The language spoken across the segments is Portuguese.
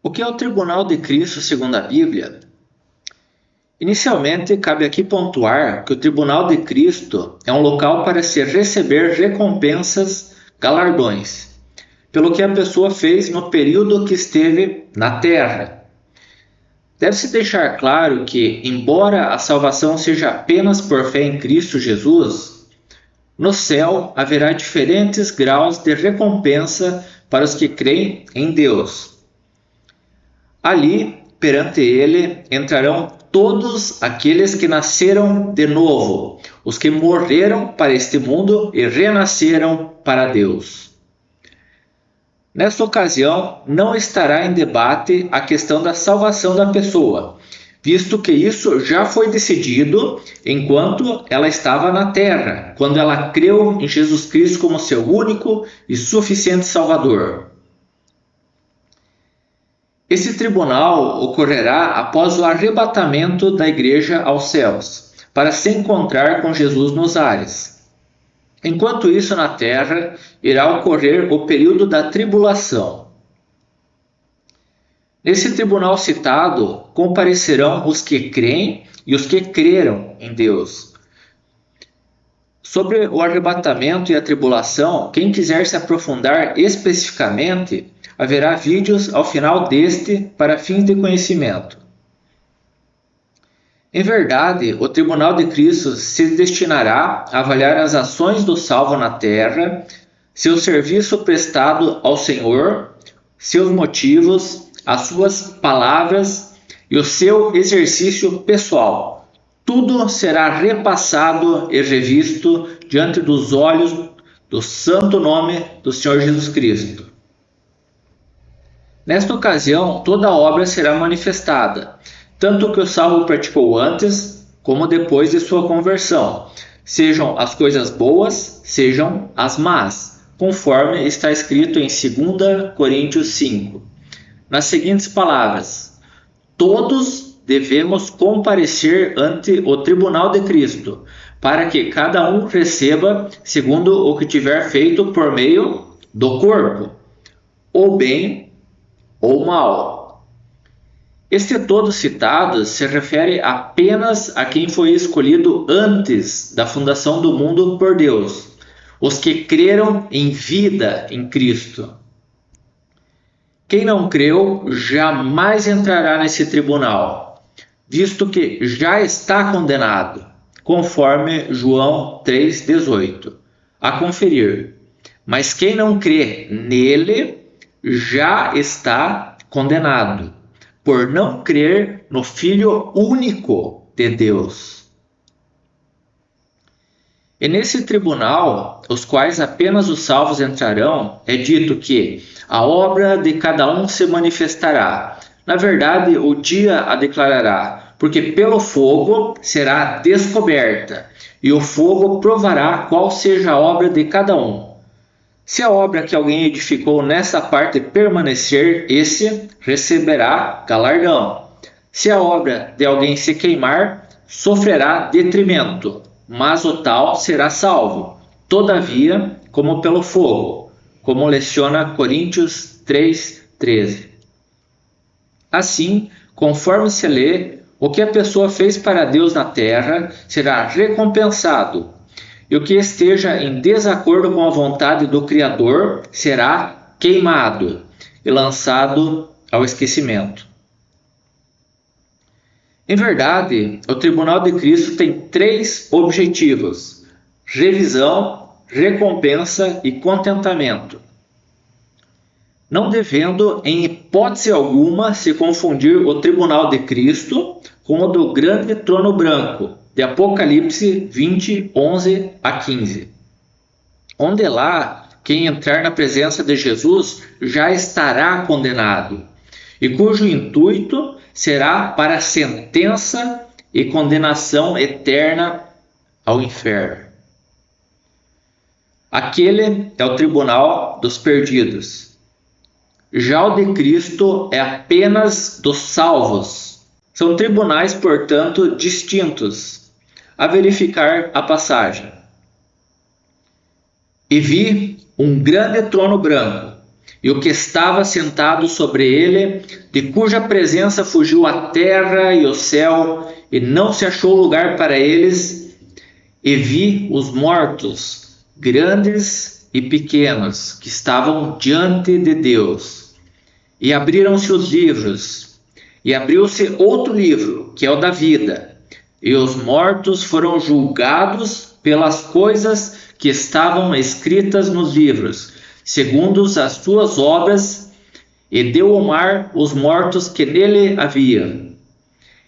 O que é o tribunal de Cristo segundo a Bíblia? Inicialmente, cabe aqui pontuar que o tribunal de Cristo é um local para se receber recompensas, galardões, pelo que a pessoa fez no período que esteve na terra. Deve-se deixar claro que, embora a salvação seja apenas por fé em Cristo Jesus, no céu haverá diferentes graus de recompensa para os que creem em Deus. Ali, perante Ele, entrarão todos aqueles que nasceram de novo, os que morreram para este mundo e renasceram para Deus. Nesta ocasião, não estará em debate a questão da salvação da pessoa, visto que isso já foi decidido enquanto ela estava na terra, quando ela creu em Jesus Cristo como seu único e suficiente Salvador. Esse tribunal ocorrerá após o arrebatamento da igreja aos céus, para se encontrar com Jesus nos ares. Enquanto isso, na terra, irá ocorrer o período da tribulação. Nesse tribunal citado, comparecerão os que creem e os que creram em Deus. Sobre o arrebatamento e a tribulação, quem quiser se aprofundar especificamente, haverá vídeos ao final deste para fins de conhecimento. Em verdade, o tribunal de Cristo se destinará a avaliar as ações do salvo na terra, seu serviço prestado ao Senhor, seus motivos, as suas palavras e o seu exercício pessoal. Tudo será repassado e revisto diante dos olhos do santo nome do Senhor Jesus Cristo. Nesta ocasião, toda a obra será manifestada, tanto o que o salvo praticou antes, como depois de sua conversão, sejam as coisas boas, sejam as más, conforme está escrito em 2 Coríntios 5. Nas seguintes palavras: todos devemos comparecer ante o tribunal de Cristo, para que cada um receba segundo o que tiver feito por meio do corpo, ou bem ou mal. Este todo citado se refere apenas a quem foi escolhido antes da fundação do mundo por Deus, os que creram em vida em Cristo. Quem não creu jamais entrará nesse tribunal, visto que já está condenado, conforme João 3,18. A conferir. Mas quem não crê nele já está condenado, por não crer no Filho único de Deus. E nesse tribunal, os quais apenas os salvos entrarão, é dito que a obra de cada um se manifestará. Na verdade, o dia a declarará, porque pelo fogo será descoberta, e o fogo provará qual seja a obra de cada um. Se a obra que alguém edificou nessa parte permanecer, esse receberá galardão. Se a obra de alguém se queimar, sofrerá detrimento, mas o tal será salvo, todavia, como pelo fogo, como leciona Coríntios 3,13. Assim, conforme se lê, o que a pessoa fez para Deus na terra será recompensado, e o que esteja em desacordo com a vontade do Criador será queimado e lançado ao esquecimento. Em verdade, o tribunal de Cristo tem 3 objetivos: revisão, recompensa e contentamento. Não devendo, em hipótese alguma, se confundir o tribunal de Cristo com o do grande trono branco, de Apocalipse 20, 11 a 15. Onde lá, quem entrar na presença de Jesus já estará condenado, e cujo intuito será para sentença e condenação eterna ao inferno. Aquele é o tribunal dos perdidos. Já o de Cristo é apenas dos salvos. São tribunais, portanto, distintos. A verificar a passagem. E vi um grande trono branco, e o que estava sentado sobre ele, de cuja presença fugiu a terra e o céu, e não se achou lugar para eles, e vi os mortos, grandes e pequenos, que estavam diante de Deus. E abriram-se os livros, e abriu-se outro livro, que é o da vida, e os mortos foram julgados pelas coisas que estavam escritas nos livros, segundo as suas obras, e deu ao mar os mortos que nele havia.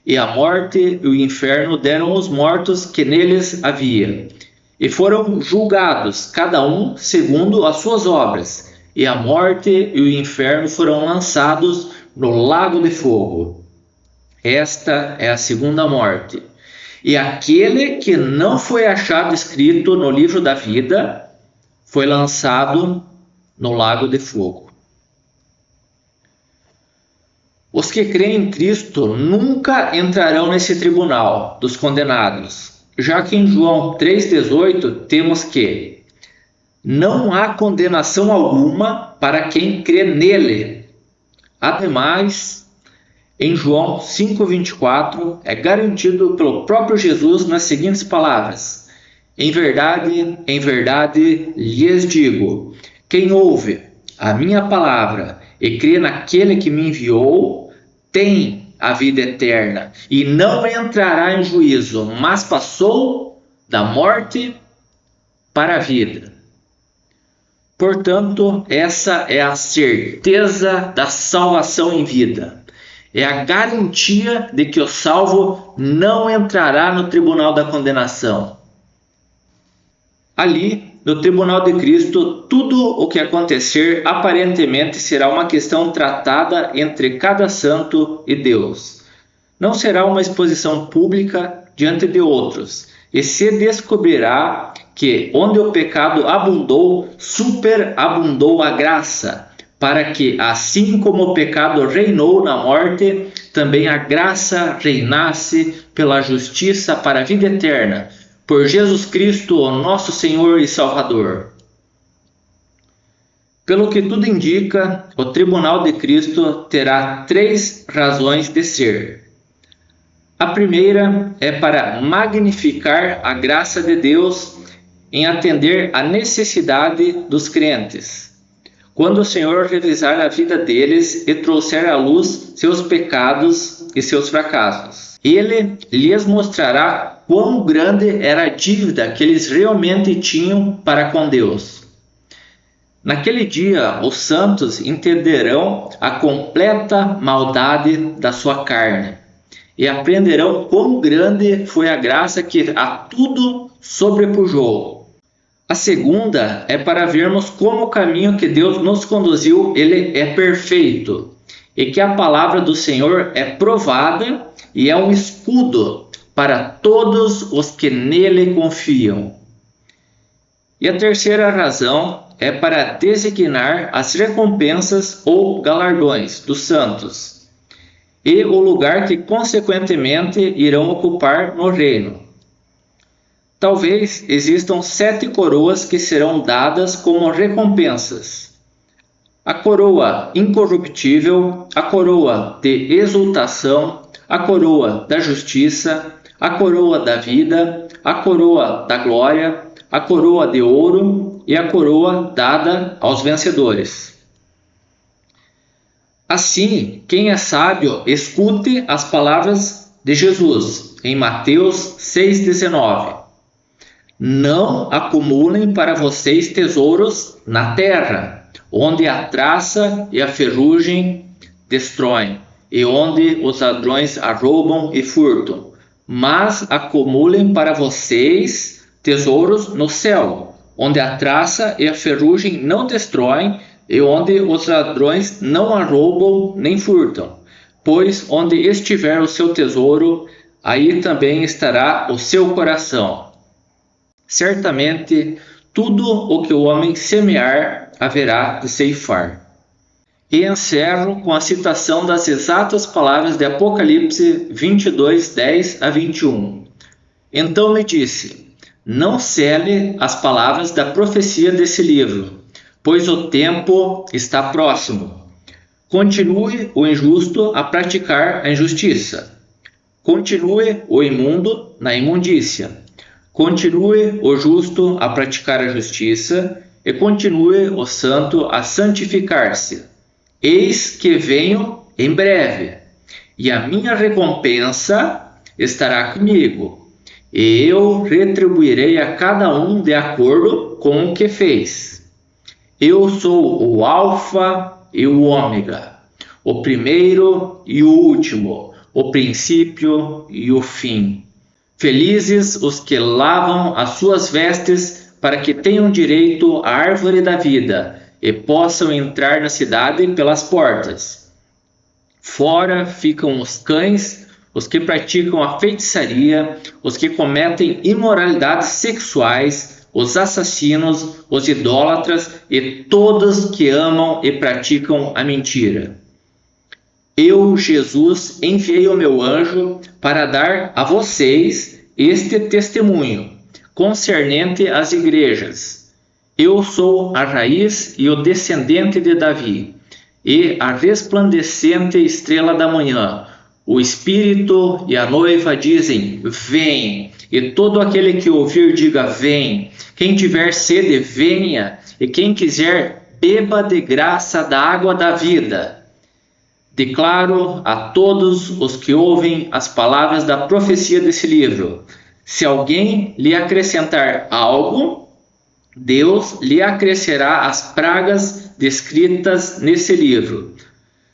E a morte e o inferno deram os mortos que neles havia. E foram julgados, cada um segundo as suas obras. E a morte e o inferno foram lançados no lago de fogo. Esta é a segunda morte. E aquele que não foi achado escrito no livro da vida foi lançado no lago de fogo. Os que creem em Cristo nunca entrarão nesse tribunal dos condenados, já que em João 3,18 temos que não há condenação alguma para quem crê nele. Ademais, em João 5,24 é garantido pelo próprio Jesus nas seguintes palavras: em verdade lhes digo, quem ouve a minha palavra e crê naquele que me enviou, tem a vida eterna e não entrará em juízo, mas passou da morte para a vida. Portanto, essa é a certeza da salvação em vida. É a garantia de que o salvo não entrará no tribunal da condenação. Ali, no tribunal de Cristo, tudo o que acontecer aparentemente será uma questão tratada entre cada santo e Deus. Não será uma exposição pública diante de outros, e se descobrirá que onde o pecado abundou, superabundou a graça, para que, assim como o pecado reinou na morte, também a graça reinasse pela justiça para a vida eterna, por Jesus Cristo, o nosso Senhor e Salvador. Pelo que tudo indica, o tribunal de Cristo terá 3 razões de ser. A primeira é para magnificar a graça de Deus em atender à necessidade dos crentes, quando o Senhor revisar a vida deles e trouxer à luz seus pecados e seus fracassos. Ele lhes mostrará quão grande era a dívida que eles realmente tinham para com Deus. Naquele dia, os santos entenderão a completa maldade da sua carne e aprenderão quão grande foi a graça que a tudo sobrepujou. A segunda é para vermos como o caminho que Deus nos conduziu, ele é perfeito, e que a palavra do Senhor é provada e é um escudo para todos os que nele confiam. E a terceira razão é para designar as recompensas ou galardões dos santos, e o lugar que consequentemente irão ocupar no reino. Talvez existam 7 coroas que serão dadas como recompensas. A coroa incorruptível, a coroa de exultação, a coroa da justiça, a coroa da vida, a coroa da glória, a coroa de ouro e a coroa dada aos vencedores. Assim, quem é sábio, escute as palavras de Jesus em Mateus 6,19. Não acumulem para vocês tesouros na terra, onde a traça e a ferrugem destroem, e onde os ladrões arrombam e furtam. Mas acumulem para vocês tesouros no céu, onde a traça e a ferrugem não destroem, e onde os ladrões não arrombam nem furtam. Pois onde estiver o seu tesouro, aí também estará o seu coração. Certamente, tudo o que o homem semear haverá de ceifar. E encerro com a citação das exatas palavras de Apocalipse 22, 10 a 21. Então me disse: não cele as palavras da profecia desse livro, pois o tempo está próximo. Continue o injusto a praticar a injustiça. Continue o imundo na imundícia. Continue o justo a praticar a justiça, e continue o santo a santificar-se. Eis que venho em breve, e a minha recompensa estará comigo, e eu retribuirei a cada um de acordo com o que fez. Eu sou o Alfa e o Ômega, o primeiro e o último, o princípio e o fim. Felizes os que lavam as suas vestes, para que tenham direito à árvore da vida e possam entrar na cidade pelas portas. Fora ficam os cães, os que praticam a feitiçaria, os que cometem imoralidades sexuais, os assassinos, os idólatras e todos que amam e praticam a mentira. Eu, Jesus, enviei o meu anjo para dar a vocês este testemunho concernente às igrejas. Eu sou a raiz e o descendente de Davi, e a resplandecente estrela da manhã. O Espírito e a noiva dizem: vem. E todo aquele que ouvir, diga: vem. Quem tiver sede, venha. E quem quiser, beba de graça da água da vida. Declaro a todos os que ouvem as palavras da profecia desse livro: se alguém lhe acrescentar algo, Deus lhe acrescerá as pragas descritas nesse livro.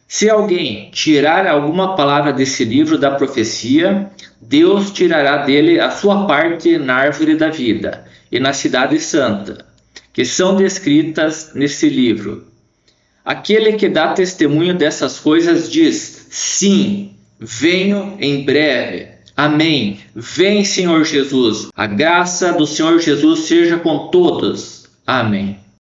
Se alguém tirar alguma palavra desse livro da profecia, Deus tirará dele a sua parte na árvore da vida e na cidade santa, que são descritas nesse livro. Aquele que dá testemunho dessas coisas diz: sim, venho em breve. Amém. Vem, Senhor Jesus. A graça do Senhor Jesus seja com todos. Amém.